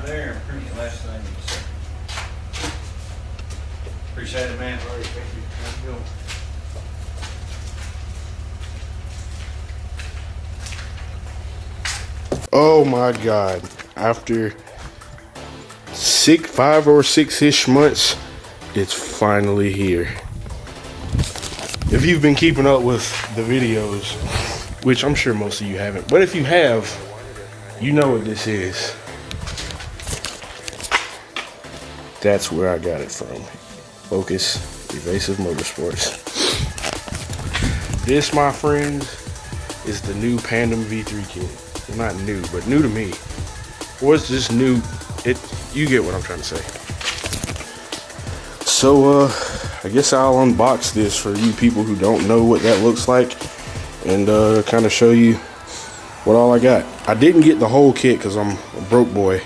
There, print your last thing you said. Appreciate it, man. All right, thank you. Have a good one. Oh my God. After 5 or 6-ish months, it's finally here. If you've been keeping up with the videos, which I'm sure most of you haven't, but if you have, you know what this is. That's where I got it from. Focus Evasive Motorsports. This, my friends, is the new Pandem V3 Kit. Well, not new, but new to me. Or it's just new. You get what I'm trying to say. So, I guess I'll unbox this for you people who don't know what that looks like, and kind of show you what all I got. I didn't get the whole kit because I'm a broke boy.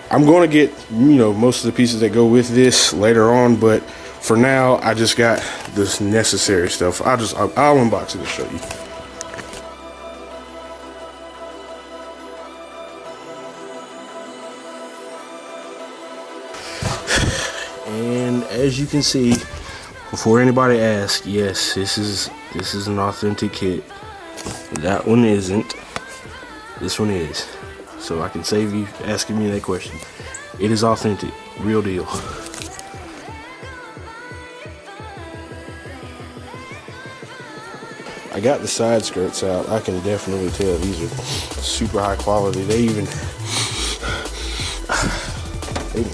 I'm going to get, you know, most of the pieces that go with this later on, but for now, I just got this necessary stuff. I'll unbox it and show you. And as you can see, before anybody asks, yes, this is an authentic kit. That one isn't. This one is. So I can save you asking me that question. It is authentic, real deal. I got the side skirts out. I can definitely tell these are super high quality. They even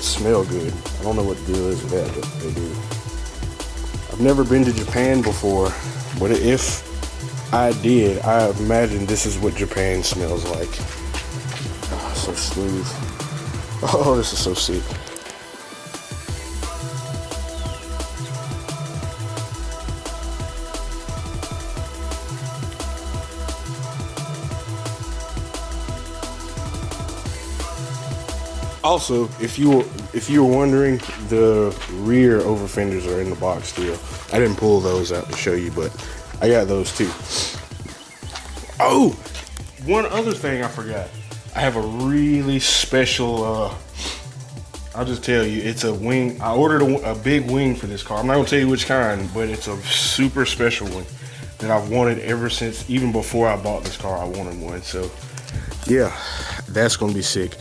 smell good. I don't know what the deal is with that, but they do. I've never been to Japan before, but if I did, I imagine this is what Japan smells like. Oh, so smooth. Oh, this is so sick. Also, if you were wondering, the rear over fenders are in the box still. I didn't pull those out to show you, but I got those too. Oh, one other thing I forgot. I have a really special, I'll just tell you, it's a wing. I ordered a big wing for this car. I'm not gonna tell you which kind, but it's a super special one that I've wanted ever since, even before I bought this car, I wanted one. So yeah, that's gonna be sick.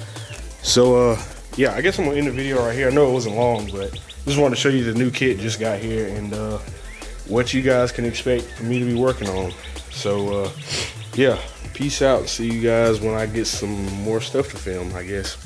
So yeah, I guess I'm gonna end the video right here. I know it wasn't long, but just wanted to show you the new kit just got here and what you guys can expect for me to be working on. So yeah, peace out. See you guys when I get some more stuff to film, I guess.